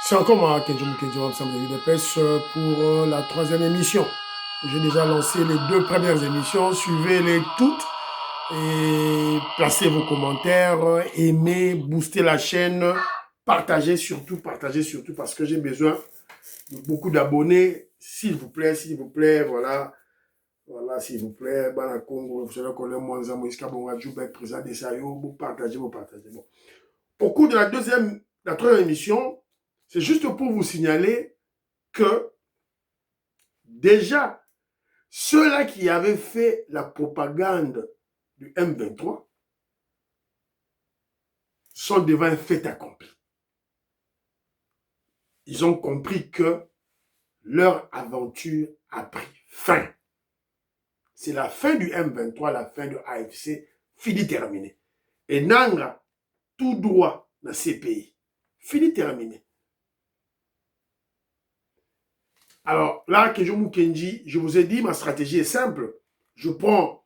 C'est encore moi, Kenjo Mukenjo, ensemble de l'UDPS pour la troisième émission. J'ai déjà lancé les deux premières émissions, suivez-les toutes et placez vos commentaires, aimez, boostez la chaîne, partagez surtout parce que j'ai besoin de beaucoup d'abonnés, s'il vous plaît, voilà. Voilà, s'il vous plaît, Bana Congo, vous savez qu'on est moins en Moïska Bonga, Djoubek, président des Sayo, vous partagez, vous partagez. Bon. Au cours de la troisième émission, c'est juste pour vous signaler que déjà, ceux-là qui avaient fait la propagande du M23 sont devant un fait accompli. Ils ont compris que leur aventure a pris fin. C'est la fin du M23, la fin de AFC, fini terminé. Et Nanga, tout droit dans ces pays, fini terminé. Alors là, Kenjo Mukenji, je vous ai dit, ma stratégie est simple. Je prends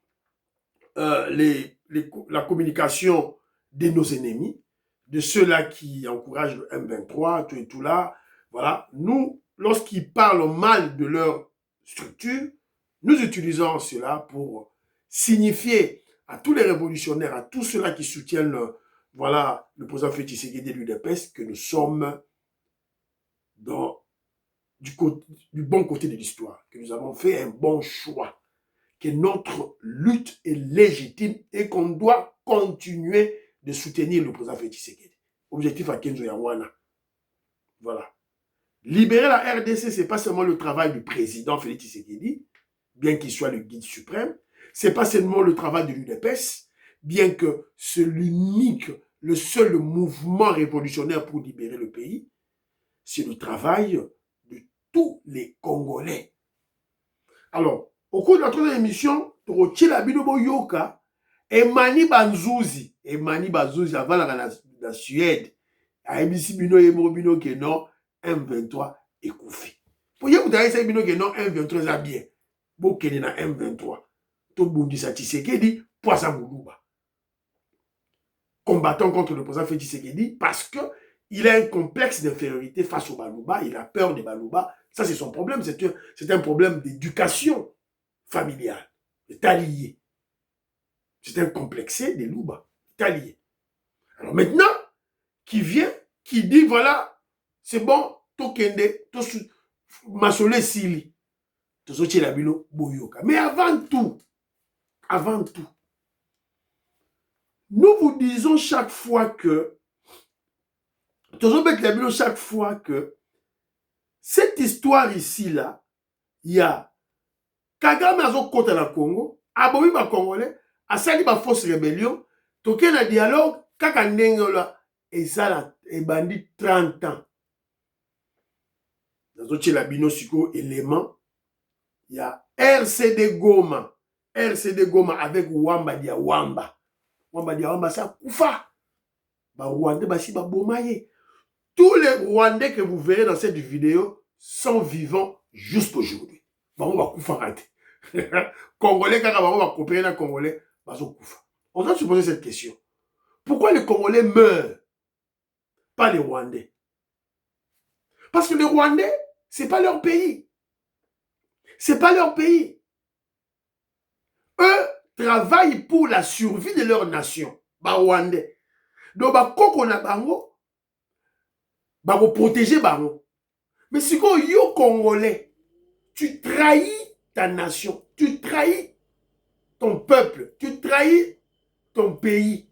la communication de nos ennemis, de ceux-là qui encouragent le M23, tout et tout là. Voilà. Nous, lorsqu'ils parlent mal de leur structure, nous utilisons cela pour signifier à tous les révolutionnaires, à tous ceux-là qui soutiennent le président Félix Tshisekedi de l'UDPS, que nous sommes du bon côté de l'histoire, que nous avons fait un bon choix, que notre lutte est légitime et qu'on doit continuer de soutenir le président Félix Tshisekedi. Objectif à Kenzo Yawana. Voilà. Libérer la RDC, ce n'est pas seulement le travail du président Félix Tshisekedi, bien qu'il soit le guide suprême. Ce n'est pas seulement le travail de l'UDPS, bien que c'est l'unique, le seul mouvement révolutionnaire pour libérer le pays. C'est le travail de tous les Congolais. Alors, au cours de la troisième émission, Torochila Binobo Yoka, Emani Banzuzi avant la Suède, a ABC Bino Yemo Bino que non, M23 est Koufi. Pour y avoir dit Bino que non, M23 est bien. Bon, qu'il y a M23. Tout le monde dit ça, Tshisekedi, Poisa Moulouba. Combattant contre le président Félix Tshisekedi parce qu'il a un complexe d'infériorité face au Balouba, il a peur des Balouba. Ça, c'est son problème, c'est un problème d'éducation familiale, est allié. C'est un complexé des Louba, est allié. Alors maintenant, qui vient, qui dit, voilà, c'est bon, Tokende, Masole Sili, Tosochi Labino, Boyoka. Mais avant tout, nous vous disons chaque fois que cette histoire ici-là, il y a Kagame Azo Kota na Congo, Abomi ba Congolais, Asali ba fausse rébellion, toke na dialogue, kaka ndengola, et ça là, et bandit 30 ans. Dans autre la bino siko élément, il y a RCD Goma avec Wamba Dia Wamba. Wamba Dia Wamba, ça koufa. Ba Rwandais, ba si ba bomaye. Tous les Rwandais que vous verrez dans cette vidéo sont vivants jusqu'aujourd'hui. Ba koufa raté. Congolais, quand on va coopérer dans Congolais, on doit se poser cette question. Pourquoi les Congolais meurent, pas les Rwandais? Parce que les Rwandais, ce n'est pas leur pays. Ce n'est pas leur pays. Eux travaillent pour la survie de leur nation. Bah, Rwandais. Donc, bah, koko na bango, bah, vous protéger bango. Mais si vous yo Congolais, tu trahis ta nation, tu trahis ton peuple, tu trahis ton pays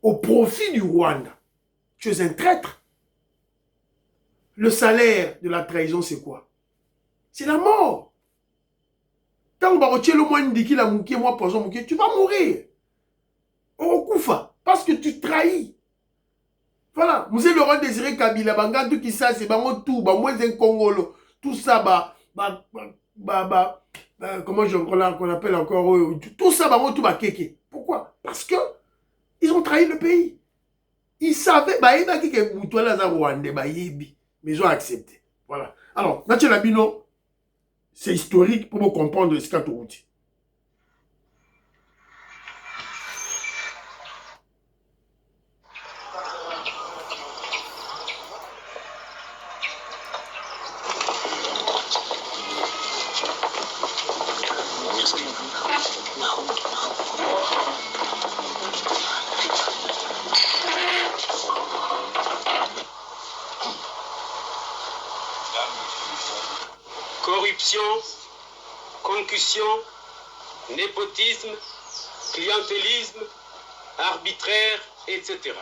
au profit du Rwanda. Tu es un traître. Le salaire de la trahison, c'est quoi? C'est la mort. Tant que tu vas mourir. Au Koufa. Parce que tu trahis. Voilà. Vous êtes Laurent Désiré Kabila, Bangantou qui ça, c'est tout, moins un Congolo. Tout ça, comment qu'on appelle encore, tout ça, tout keke. Pourquoi? Parce que ils ont trahi le pays. Ils savaient, mais ils ont accepté. Voilà. Alors, Nathalie Labino, c'est historique pour vous comprendre ce qu'a tout dit. corruption, concussion, népotisme, clientélisme, arbitraire, etc.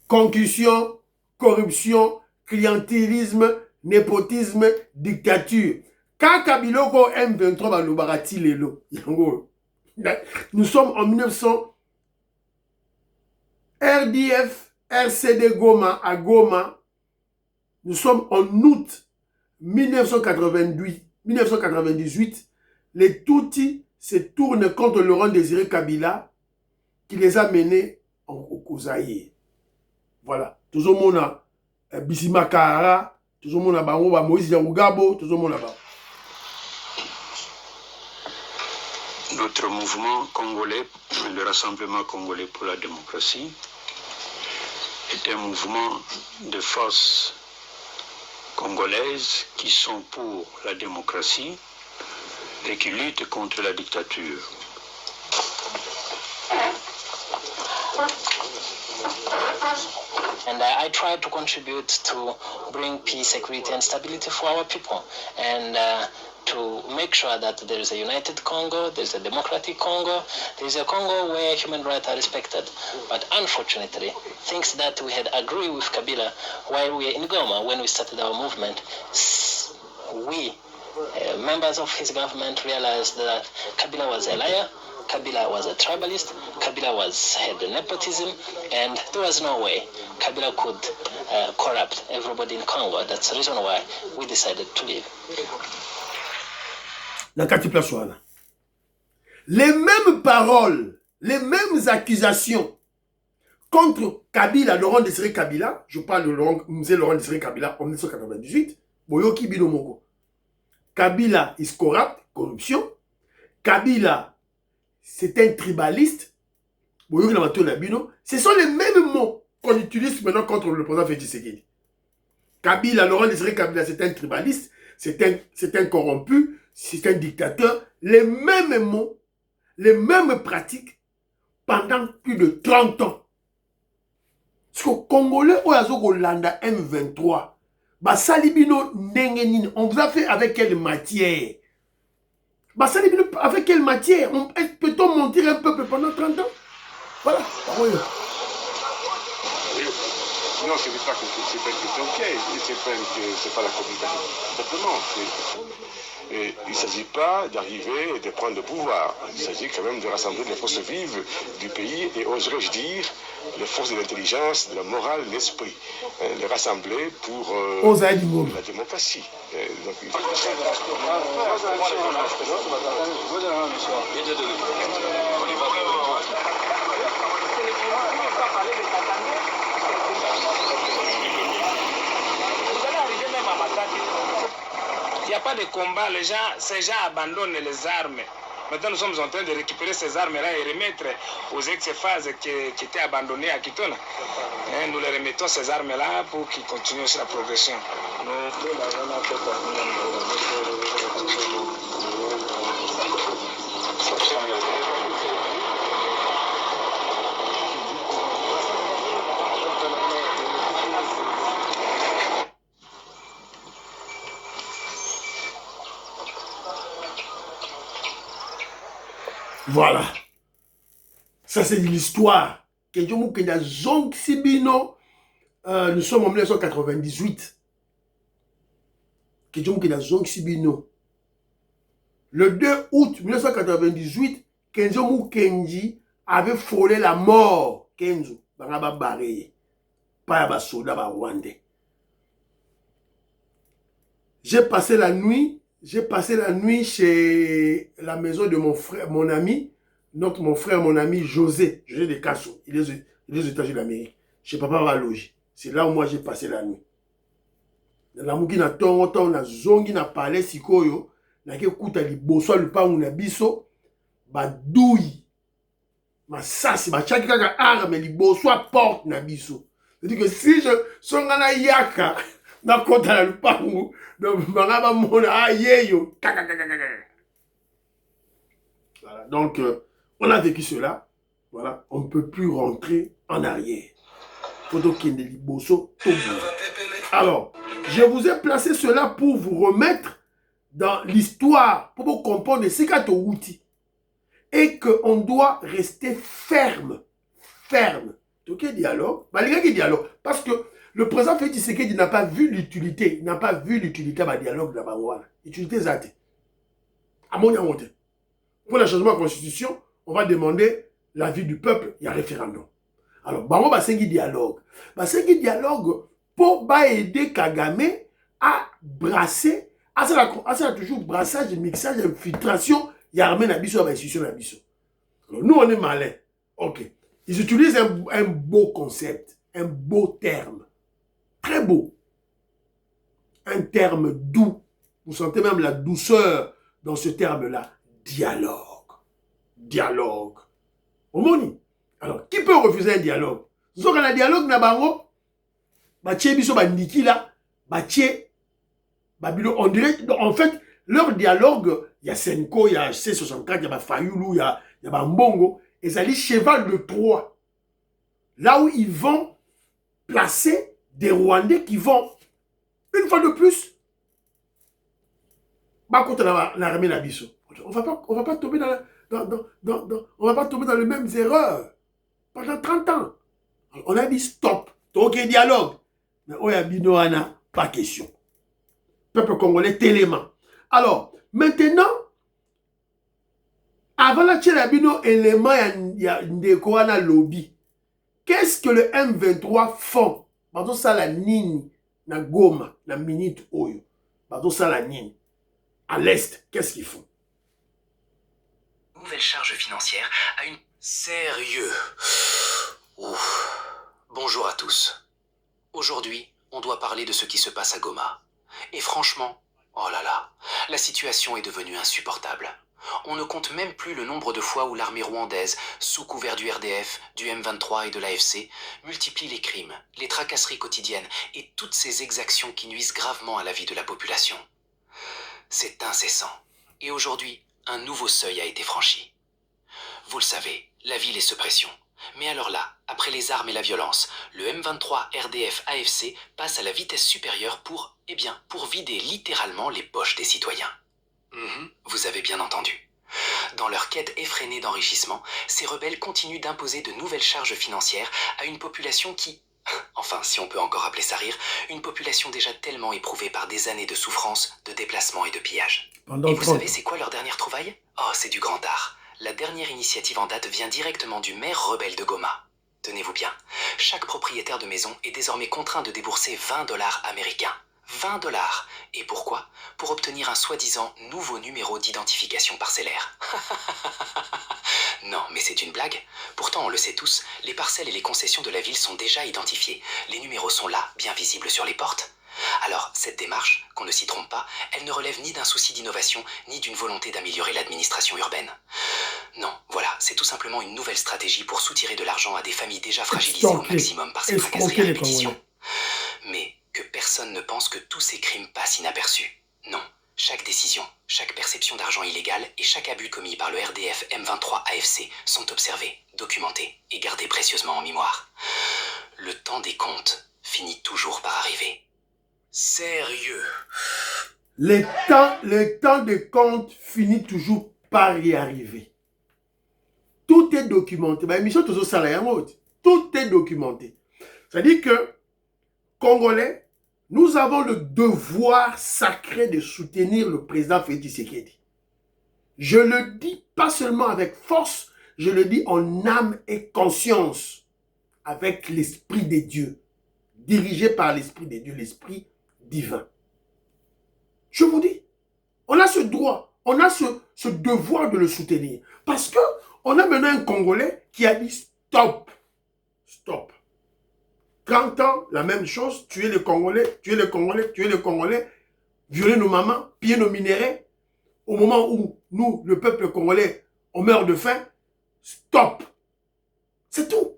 Concussion, corruption, clientélisme, népotisme, dictature. Quand Kabiloko M23 va nous barati lelo, nous sommes en 1900, RDF, RCD Goma à Goma, nous sommes en août 1998, les Tutsis se tournent contre Laurent Désiré Kabila qui les a menés au Zaïre. Voilà. Tout le monde a Bissima Kahara, tout le monde a Moïse Yaougabo, tout le monde a Notre mouvement congolais, le Rassemblement congolais pour la démocratie, est un mouvement de forces congolaises qui sont pour la démocratie et qui luttent contre la dictature. And I try to contribute to bring peace, security, and stability for our people, and to make sure that there is a united Congo, there's a democratic Congo, there's a Congo where human rights are respected. But unfortunately, things that we had agreed with Kabila while we were in Goma, when we started our movement, we, members of his government, realized that Kabila was a liar, Kabila was a tribalist, Kabila had nepotism, and there was no way Kabila could corrupt everybody in Congo. That's the reason why we decided to leave. Les mêmes paroles, les mêmes accusations contre Kabila, Laurent Désiré Kabila, je parle de Laurent Désiré Kabila en 1998, Boyoki Binomoko. Kabila is corrupt, corruption. Kabila, c'est un tribaliste. Ce sont les mêmes mots qu'on utilise maintenant contre le président Félix Tshisekedi. Kabila, Laurent Désiré Kabila, c'est un tribaliste, c'est un corrompu, c'est un dictateur. Les mêmes mots, les mêmes pratiques pendant plus de 30 ans. Parce que Congolais, Oyazogolanda M23, Salibino Nengenine, on vous a fait avec quelle matière? Salibino, avec quelle matière? Peut-on mentir un peuple pendant 30 ans? Voilà. Non, ce n'est pas une question de piège, c'est pas la communication. Simplement, il ne s'agit pas d'arriver et de prendre le pouvoir. Il s'agit quand même de rassembler les forces vives du pays et, oserais-je dire, les forces de l'intelligence, de la morale, de l'esprit. Les rassembler pour la démocratie. Donc, il faut... Il n'y a pas de combat, ces gens abandonnent les armes. Maintenant, nous sommes en train de récupérer ces armes-là et remettre aux ex-phases qui étaient abandonnées à Kitona. Nous les remettons ces armes-là pour qu'ils continuent sur la progression. Voilà. Ça, c'est l'histoire. Nous sommes en 1998. Le 2 août 1998, Kenzo Kenji avait frôlé la mort. Kenzo, Bangaba Baré, pas un soldat rwandais. J'ai passé la nuit chez la maison de mon frère, mon ami, mon frère, mon ami José de Casso. Il est aux États-Unis d'Amérique. Chez Papa Valogi. C'est là où moi j'ai passé la nuit. La mouki na tongo na zongi na palais sikoyo, na ke kuta liboso lupangu na biso, ba douille, ma sasi, ba chaki kaka arme liboso porte na biso. C'est-à-dire que si je songana yaka, na kota na lupangu, voilà. Donc, on a vécu cela. Voilà. On ne peut plus rentrer en arrière. Alors, Je vous ai placé cela pour vous remettre dans l'histoire, pour vous comprendre ce qu'est un outil. Et qu'on doit rester ferme. Ferme. Ok, dialogue. Malgré qu'il dialogue. Parce que le président Félix Tshisekedi n'a pas vu l'utilité. Il n'a pas vu l'utilité du dialogue de la Bangoana. L'utilité zate. À mon avis. Pour le changement de la constitution, on va demander l'avis du peuple. Il y a référendum. Alors, Bango va s'engager dialogue. Va s'engager dialogue pour aider Kagame à brasser. À ça, toujours brassage, mixage, infiltration. Il y a armé Nabiso, institution Nabiso. Nous, on est malin. Ok. Ils utilisent un beau concept, un beau terme. Très beau. Un terme doux. Vous sentez même la douceur dans ce terme-là. Dialogue. Dialogue. Omoni. Alors, qui peut refuser un dialogue? Nous avons un dialogue, Nabango. Baché biso bandiki là. Baché. Babilo. On dirait, en fait, leur dialogue, il y a Senko, il y a C64, il y a Fayoulou, il y a Mbongo. Et ça dit cheval de Troie. Là où ils vont placer des Rwandais qui vont, une fois de plus, contre l'armée Nabiso. On va pas tomber on va pas tomber dans les mêmes erreurs. Pendant 30 ans. On a dit stop. Ok, dialogue. Mais Oyabinoana, pas question. Peuple congolais, télément. Alors, maintenant, avant la Tchelabino, élément, il y a un lobby. Qu'est-ce que le M23 font? Pardon, ça la nini, na Goma, na minute oyo. Pardon, ça la nini. À l'Est, qu'est-ce qu'ils font? Nouvelle charge financière à une... Sérieux. Ouf. Bonjour à tous. Aujourd'hui, on doit parler de ce qui se passe à Goma. Et franchement, oh là là, la situation est devenue insupportable. On ne compte même plus le nombre de fois où l'armée rwandaise, sous couvert du RDF, du M23 et de l'AFC, multiplie les crimes, les tracasseries quotidiennes et toutes ces exactions qui nuisent gravement à la vie de la population. C'est incessant. Et aujourd'hui, un nouveau seuil a été franchi. Vous le savez, la ville est sous pression. Mais alors là, après les armes et la violence, le M23 RDF AFC passe à la vitesse supérieure pour vider littéralement les poches des citoyens. Vous avez bien entendu. Dans leur quête effrénée d'enrichissement, ces rebelles continuent d'imposer de nouvelles charges financières à une population qui, enfin si on peut encore appeler ça rire, une population déjà tellement éprouvée par des années de souffrance, de déplacement et de pillage. Et vous savez c'est quoi leur dernière trouvaille? Oh, c'est du grand art. La dernière initiative en date vient directement du maire rebelle de Goma. Tenez-vous bien, chaque propriétaire de maison est désormais contraint de débourser 20 $ américains. 20 $. Et pourquoi? Pour obtenir un soi-disant nouveau numéro d'identification parcellaire. Non, mais c'est une blague. Pourtant, on le sait tous, les parcelles et les concessions de la ville sont déjà identifiées. Les numéros sont là, bien visibles sur les portes. Alors, cette démarche, qu'on ne s'y trompe pas, elle ne relève ni d'un souci d'innovation, ni d'une volonté d'améliorer l'administration urbaine. Non, voilà, c'est tout simplement une nouvelle stratégie pour soutirer de l'argent à des familles déjà fragilisées au maximum par ces tracasseries à répétition. Mais que personne ne pense que tous ces crimes passent inaperçus. Non, chaque décision, chaque perception d'argent illégal et chaque abus commis par le RDF M23 AFC sont observés, documentés et gardés précieusement en mémoire. Le temps des comptes finit toujours par arriver. Sérieux. Le temps des comptes finit toujours par y arriver. Tout est documenté. Tout est documenté. C'est-à-dire que, Congolais, nous avons le devoir sacré de soutenir le président Félix Tshisekedi. Je le dis pas seulement avec force, je le dis en âme et conscience, avec l'Esprit de Dieu, dirigé par l'Esprit de Dieu, l'Esprit divin. Je vous dis, on a ce droit, on a ce devoir de le soutenir. Parce que on a maintenant un Congolais qui a dit stop. Stop. 30 ans, la même chose, tuer les Congolais, violer nos mamans, piller nos minéraux. Au moment où nous, le peuple congolais, on meurt de faim, stop. C'est tout.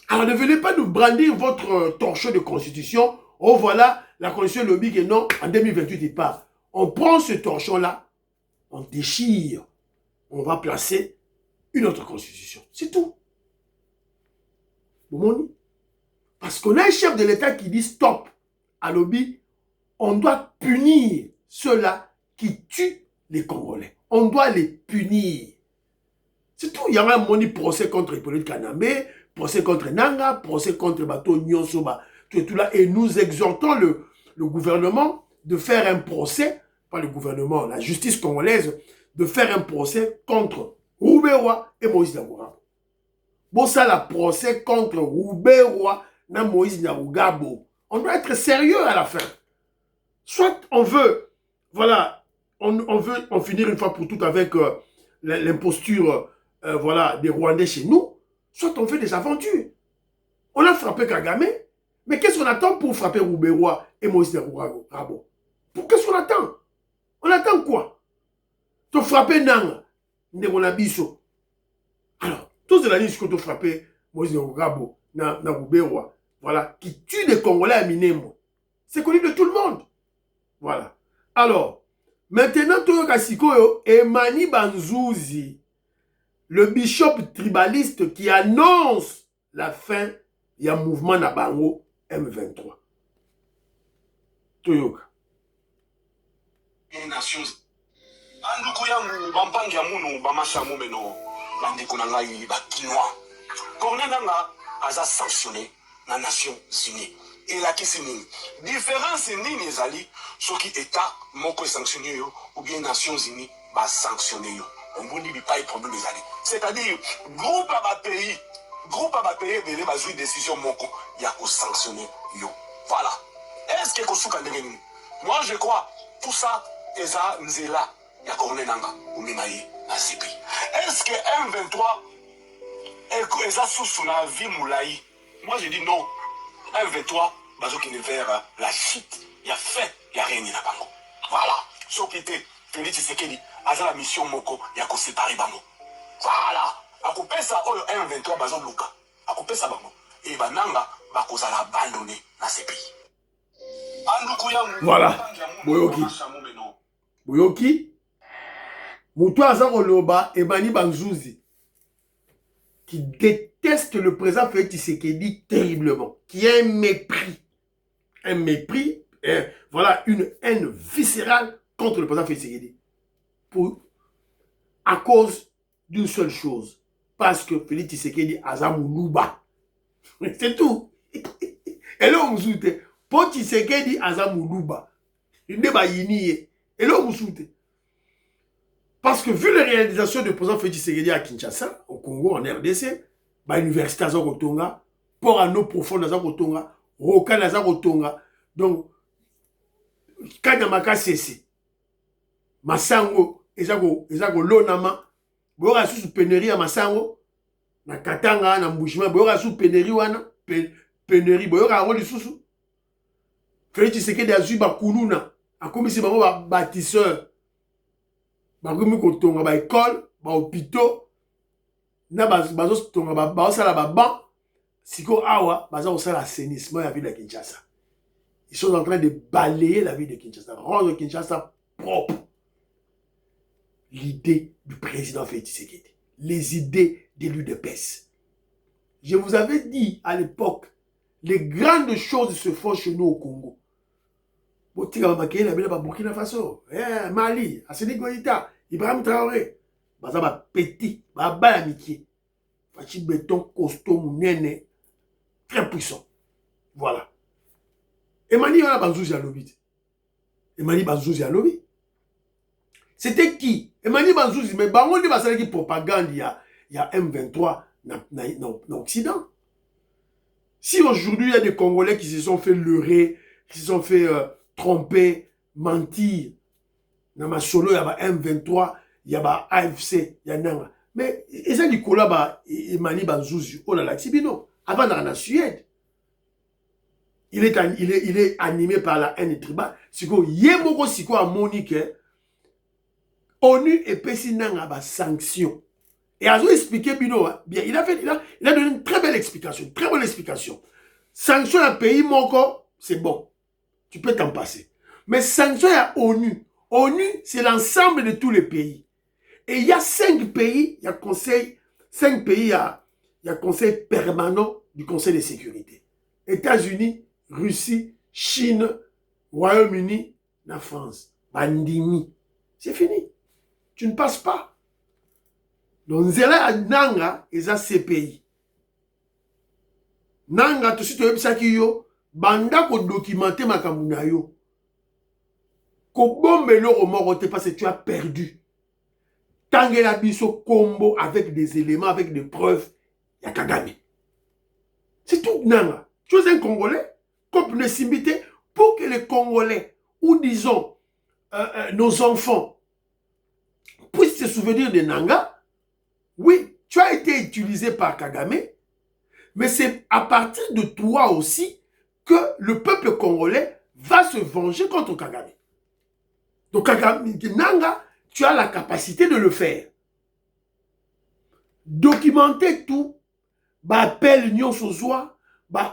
Alors ne venez pas nous brandir votre torchon de constitution. Oh voilà, la constitution lobby que non, en 2028 il part. On prend ce torchon-là, on déchire, on va placer une autre constitution. C'est tout. Vous m'en dites? Parce qu'on a un chef de l'État qui dit stop à lobby, on doit punir ceux-là qui tuent les Congolais. On doit les punir. C'est tout. Il y a un moni procès contre Hippolyte Kanambe, procès contre Nanga, procès contre Bato Nyonsoba, tout là. Et nous exhortons le gouvernement de faire un procès, pas le gouvernement, la justice congolaise, de faire un procès contre Rouberoy et Moïse Nyarugabo. Bon, ça, le procès contre Rouberoy et Moïse Nyarugabo. On doit être sérieux à la fin. Soit on veut, voilà, on veut en finir une fois pour toutes avec l'imposture voilà, des Rwandais chez nous, soit on fait des aventures. On a frappé Kagame, mais qu'est-ce qu'on attend pour frapper Rouberoy et Moïse Nyarugabo? Qu'est-ce qu'on attend? On attend quoi? Tu frapper Nanga, Ndegonabiso. Alors, tous les années, ce que tu frapper Moïse Nyarugabo, Rouberoy, voilà, qui tue des Congolais à Minemo. C'est connu de tout le monde. Voilà. Alors, maintenant, Toyoka Sikoyo, Emani Banzouzi, le bishop tribaliste qui annonce la fin du mouvement Nabango M23. Toyoka. Nations. Anduku yangu bampangi ya munu bamasamu meno bandeko na ngai bakinois. Corneille Nanga aza sanctionné na Nations Unies. Elakisi nini? Différence nini ezali soki état moko sanctionné yo ou bien Nations Unies ba sanctionné yo. On vous dit pas problème ezali. C'est-à-dire groupe à pays de bazui décision moko ya ko sanctionner yo. Voilà. Est-ce que kosuka ndenge nini? Moi je crois tout ça eza nzela ya Corneille Nanga uminaye na CPI. Est-ce que M23 eza sous la vie moulaï? Moi je dis non. M23 bazoki ne vers la chute. Il y a fait, il y a rien na bango. Voilà. Sauf que Félix Tshisekedi aza la mission moko ya ko séparer bango. Voilà. Akopesa oyo M23 bazo luka. Akopesa bango. Et bananga bakozala abandonné na CPI. Voilà. Boyoki. Boyoki. Moutou aza koloba Emani Banzouzi qui déteste le président Félix Tshisekedi terriblement, qui a un mépris, voilà, une haine viscérale contre le président Félix Tshisekedi à cause d'une seule chose, parce que Félix Tshisekedi aza Moulouba. C'est tout. Et là, on me dit, pour Tshisekedi aza Moulouba, il n'est pas yinié. Et là, on me dit, parce que vu les réalisations du président Félix Tshisekedi à Kinshasa, au Congo, en RDC, bah, l'université Aza Kotonga, Port à eau profonde Aza Kotonga, Roka Aza Kotonga, donc, Kanyamaka Sese, Masango, Ezako Lonama, Boyora sous pénurie à Masango, na Katanga, na Mbushima, Boyora sous pénurie wana, pénurie, Boyora Roli Susu, Félix Tshisekedi Azu Bakuluna, a commis si bango bâtisseur, bakomi kotonga ba école, ba hôpitaux, na bazo tonga ba sala ba banc, siko awa bazo sala assainissement la ville de Kinshasa. Ils sont en train de balayer la ville de Kinshasa, rendre Kinshasa propre. L'idée du président Félix Tshisekedi, les idées de l'UDPS. Je vous avais dit à l'époque, les grandes choses se font chez nous au Congo. Burkina Faso, Mali, Asseni Goïta, Ibrahim Traoré, Bazaba petit, Baba l'amitié. Fachi béton costaud, mounene, très puissant. Voilà. Emani Banzouzi à lobby. Emani Banzouzi à lobby. C'était qui? Emani Banzouzi, mais Bango dit que qui propagande, il y a M23 dans l'Occident. Si aujourd'hui il y a des Congolais qui se sont fait leurrer, qui se sont fait tromper, mentir, dans ma solo, il y a M23, il y a AFC, il y a Nanga. Mais ils ont dit que Emani Banzouzi, oh là là, Tibino, avant dans la Suède, il est animé par la haine tribale. Siko, Yemoko Siko a Monique, ONU et Pessi Nanga ba sanction. Et Azo expliqué Bino, bien, il a donné une très belle explication, très bonne explication. Sanction à pays Moko, c'est bon. Tu peux t'en passer. Mais sanction à ONU. ONU, c'est l'ensemble de tous les pays. Et il y a 5 pays, il y a conseil, 5 pays, il y a conseil permanent du Conseil de sécurité. États-Unis, Russie, Chine, Royaume-Uni, la France. Bandimi. C'est fini. Tu ne passes pas. Donc, Nzela Nanga, et ça, CPI. Nanga, tout de suite, tu yo, banda ko documenter makamuna yo. Ko bombe l'euro mort, parce que tu as perdu. Tangela biso combo avec des éléments, avec des preuves, il y a Kagame. C'est tout, Nanga. Tu es un Congolais, comme ne s'imiter, pour que les Congolais, ou disons, nos enfants, puissent se souvenir de Nanga. Oui, tu as été utilisé par Kagame, mais c'est à partir de toi aussi que le peuple congolais va se venger contre Kagame. Donc, Kagame, Nanga, tu as la capacité de le faire. Documenter tout, appel nyon sozwa,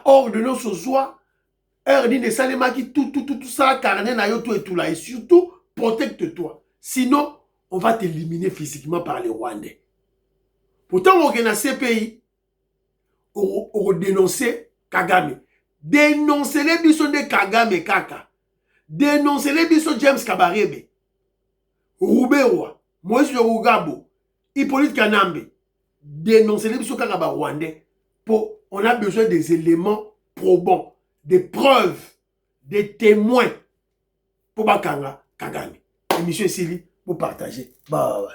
ordre nyon sozwa, de salemaki, tout ça, carnet na yo, tout et tout là. Et surtout, protecte-toi. Sinon, on va t'éliminer physiquement par les Rwandais. Pourtant, on a CPI, on dénoncer Kagame. Dénoncer les bisons de Kagame Kaka. Dénoncer les bisons James Kabarebe. Rouberoa, Moïse Rugabo, Hippolyte Kanambe. Dénoncer les bisons Kaka Rwandais. On a besoin des éléments probants, des preuves, des témoins pour Bakanga Kagame. Émission Sili, pour partager. Bye.